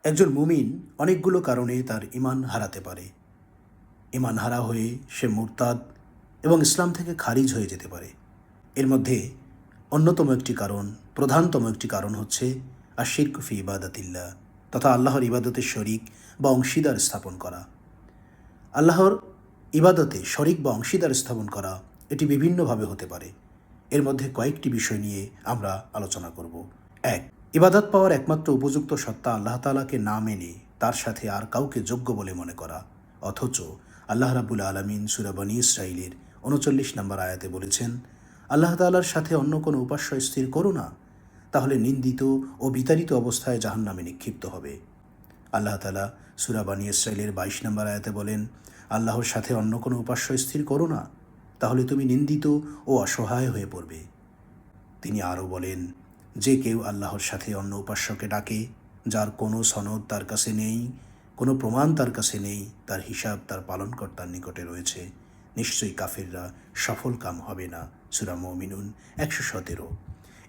একজন মুমিন অনেকগুলো কারণে তার ঈমান হারাতে পারে। ঈমান হারা হয়ে সে মুরতাদ এবং ইসলাম থেকে খারিজ হয়ে যেতে পারে। এর মধ্যে অন্যতম একটি কারণ, প্রধানতম একটি কারণ হচ্ছে আশিরক ফি ইবাদাতিল্লাহ, তথা আল্লাহর ইবাদতের শরিক বা অংশীদার স্থাপন করা। আল্লাহর ইবাদতে শরিক বা অংশীদার স্থাপন করা এটি বিভিন্নভাবে হতে পারে। এর মধ্যে কয়েকটি বিষয় নিয়ে আমরা আলোচনা করব। এক, ইবাদত পাওয়ার একমাত্র উপযুক্ত সত্তা আল্লাহ তাআলাকে না মেনে তার সাথে আর কাউকে যোগ্য বলে মনে করা, অথচ আল্লাহ রাব্বুল আলামিন সূরা বনী ইসরাঈলের ৩৯ নম্বর আয়াতে বলেছেন, আল্লাহ তাআলার সাথে অন্য কোনো উপাস্য স্থির করো না, তাহলে নিন্দিত ও বিতাড়িত অবস্থায় জাহান্নামে নিক্ষিপ্ত হবে। আল্লাহ তাআলা সূরা বনী ইসরাঈলের ২২ নম্বর আয়াতে বলেন, আল্লাহর সাথে অন্য কোনো উপাস্য স্থির করো না, তাহলে তুমি নিন্দিত ও অসহায় হয়ে পড়বে। তিনি আরও বলেন, যে কেউ আল্লাহর সাথে অন্য উপাস্যকে ডাকে, যার কোনো সনদ তার কাছে নেই, কোনো প্রমাণ তার কাছে নেই, তার হিসাব তার পালনকর্তার নিকটে রয়েছে, নিশ্চয়ই কাফিররা সফল কাম হবে না। সূরা মুমিনুন ১১৭।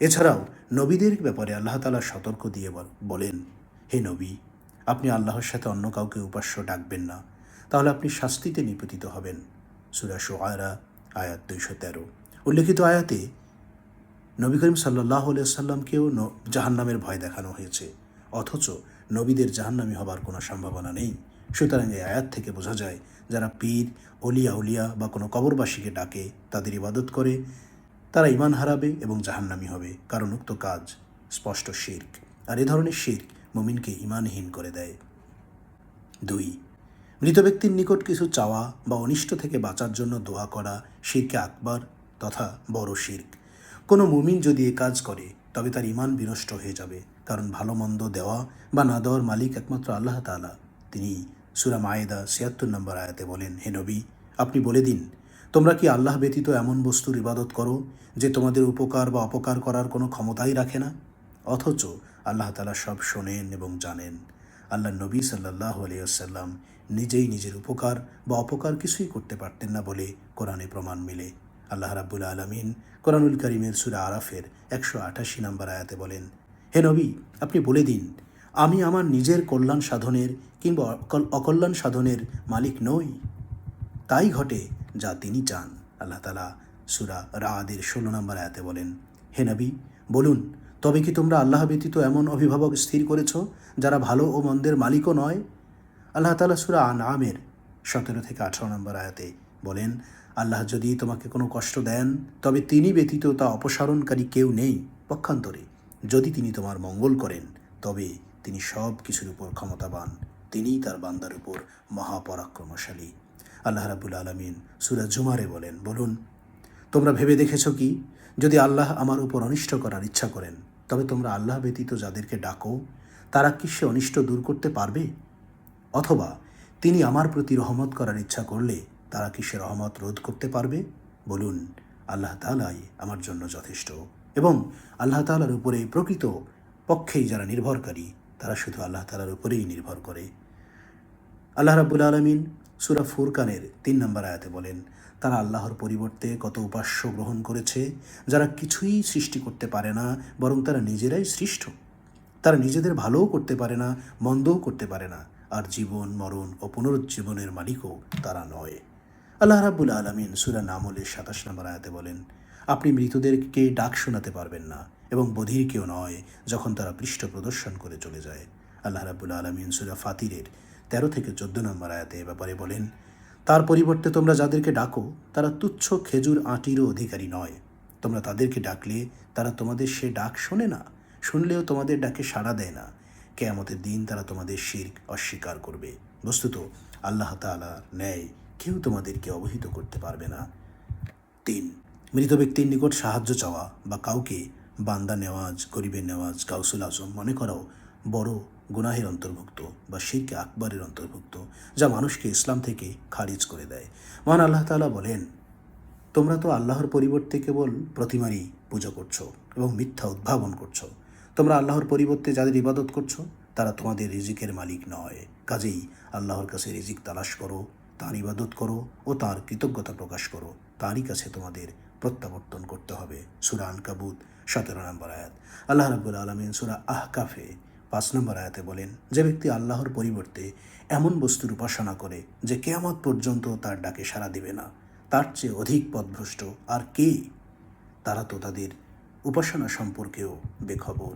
এছাড়াও নবীদের ব্যাপারে আল্লাহ তাআলা সতর্ক দিয়ে বলেন, হে নবী, আপনি আল্লাহর সাথে অন্য কাউকে উপাস্য ডাকবেন না, তাহলে আপনি শাস্তিতে নিপতিত হবেন। সূরা শুআরা আয়াত ২১৩। উল্লেখিত আয়াতে নবী করিম সাল্লাল্লাহু আলাইহি সাল্লামকেও জাহান্নামের ভয় দেখানো হয়েছে, অথচ নবীদের জাহান্নামী হবার কোনো সম্ভাবনা নেই। সুতরাং এই আয়াত থেকে বোঝা যায়, যারা পীর, অলিয়া উলিয়া বা কোনো কবরবাসীকে ডাকে, তাদের ইবাদত করে, তারা ঈমান হারাবে এবং জাহান্নামী হবে, কারণ উক্ত কাজ স্পষ্ট শিরক। আর এ ধরনের শিরক মুমিনকে ঈমানহীন করে দেয়। ২, মৃত ব্যক্তির নিকট কিছু চাওয়া বা অনিষ্ট থেকে বাঁচার জন্য দোয়া করা শিরকে আকবার তথা বড় শিরক। কোনো মুমিন যদি এ কাজ করে, তবে তার ঈমান বিনষ্ট হয়ে যাবে, কারণ ভালো মন্দ দেওয়া বা না দেওয়ার মালিক একমাত্র আল্লাহ তাআলা। তিনি সূরা মায়েদা ৭৬ নম্বর আয়াতে বলেন, হে নবী, আপনি বলে দিন, তোমরা কি আল্লাহ ব্যতীত এমন বস্তুর ইবাদত করো যে তোমাদের উপকার বা অপকার করার কোনো ক্ষমতাই রাখে না? অথচ আল্লাহ তাআলা সব শোনেন এবং জানেন। আল্লাহ নবী সাল্লাল্লাহু আলাইহি ওয়াসাল্লাম নিজেই নিজের উপকার বা অপকার কিছুই করতে পারতেন না বলে কোরআনে প্রমাণ মিলে। আল্লাহ রাব্বুল আলামিন কোরআনুল কারীমের সূরা আরাফের ১৮৮ নম্বর আয়াতে বলেন, হে নবী, আপনি বলে দিন, আমি আমার নিজের কল্যাণ সাধনের কিংবা অকল্যাণ সাধনের মালিক নই। তাই ঘটে যা তিনি চান। আল্লাহ তাআলা সূরা রাদের ১৬ নম্বর আয়াতে বলেন, হে নবী, বলুন, তবে কি তোমরা আল্লাহ ব্যতীত এমন অভিভাবক স্থির করেছ যারা ভালো ও মন্দের মালিকও নয়? আল্লাহ তাআলা সূরা আনআমের ১৭ থেকে ১৮ নম্বর আয়াতে বলেন, আল্লাহ যদি তোমাকে কোনো কষ্ট দেন, তবে তিনি ব্যতীত তা অপসারণকারী কেউ নেই। পক্ষান্তরে যদি তিনি তোমার মঙ্গল করেন, তবে তিনি সব কিছুর উপর ক্ষমতাবান, তিনিই তার বান্দার উপর মহাপরাক্রমশালী। আল্লাহ রাব্বুল আলামিন সূরা জুমারে বলেন, বলুন, তোমরা ভেবে দেখেছ কি, যদি আল্লাহ আমার উপর অনিষ্ট করার ইচ্ছা করেন, তবে তোমরা আল্লাহ ব্যতীত যাদেরকে ডাকো, তারা কি সে অনিষ্ট দূর করতে পারবে? অথবা তিনি আমার প্রতি রহমত করার ইচ্ছা করলে তারা কি সে রহমত রোধ করতে পারবে? বলুন, আল্লাহ তাআলাই আমার জন্য যথেষ্ট। এবং আল্লাহ তাআলার উপরে প্রকৃত পক্ষেই যারা নির্ভরকারী, তারা শুধু আল্লাহ তাআলার উপরেই নির্ভর করে। আল্লাহ রাব্বুল আলামিন সূরা ফুরকানের ৩ নম্বর আয়াতে বলেন, তারা আল্লাহর পরিবর্তে কত উপাস্য গ্রহণ করেছে, যারা কিছুই সৃষ্টি করতে পারে না, বরং তারা নিজেরাই সৃষ্ট। তারা নিজেদের ভালোও করতে পারে না, মন্দও করতে পারে না, আর জীবন, মরণ ও পুনরুজ্জীবনের মালিকও তারা নয়। আল্লাহ রাব্বুল আলামিন সূরা নামলের ২৭ নম্বর আয়াতে বলেন, আপনি মৃতদেরকে ডাক শোনাতে পারবেন না এবং বধিরকেও নয়, যখন তারা পৃষ্ঠ প্রদর্শন করে চলে যায়। আল্লাহ রাব্বুল আলামিন সূরা ফাতিরের ১৩ থেকে ১৪ নম্বর আয়াতে এ ব্যাপারে বলেন, তার পরিবর্তে তোমরা যাদেরকে ডাকো, তারা তুচ্ছ খেজুর আঁটিরও অধিকারী নয়। তোমরা তাদেরকে ডাকলে তারা তোমাদের সে ডাক শোনে না, শুনলেও তোমাদের ডাকে সাড়া দেয় না। কিয়ামতের দিন তারা তোমাদের শিরক অস্বীকার করবে। বস্তুত আল্লাহ তাআলার ন্যায় কেউ তোমাদেরকে অবহিত করতে পারবে না। ৩, মৃত ব্যক্তির নিকট সাহায্য চাওয়া বা কাউকে বান্দা নেওয়াজ, গরিবের নেওয়াজ, গাউসুল আজম মনে করাও বড় গুনাহের অন্তর্ভুক্ত বা শিরকে আকবরের অন্তর্ভুক্ত, যা মানুষকে ইসলাম থেকে খারিজ করে দেয়। মহান আল্লাহ তাআলা বলেন, তোমরা তো আল্লাহর পরিবর্তে কেবল প্রতিমারই পূজা করছো এবং মিথ্যা উদ্ভাবন করছো। তোমরা আল্লাহর পরিবর্তে যাদের ইবাদত করছো, তারা তোমাদের রিজিকের মালিক নয়। কাজেই আল্লাহর কাছে রিজিক তালাশ করো, তাঁর ইবাদত করো ও তাঁর কৃতজ্ঞতা প্রকাশ করো। তাঁরই কাছে তোমাদের প্রত্যাবর্তন করতে হবে। সূরা আনকাবুত ১৭ নম্বর আয়াত। আল্লাহ রাব্বুল আলামিন সূরা আহকাফে 5 নম্বর আয়াতে বলেন, যে ব্যক্তি আল্লাহর পরিবর্তে এমন বস্তুর উপাসনা করে যে কিয়ামত পর্যন্ত তার ডাকে সাড়া দিবে না, তার চেয়ে অধিক পথভ্রষ্ট আর কে? তারা তো তাদের উপাসনা সম্পর্কেও বেখবর।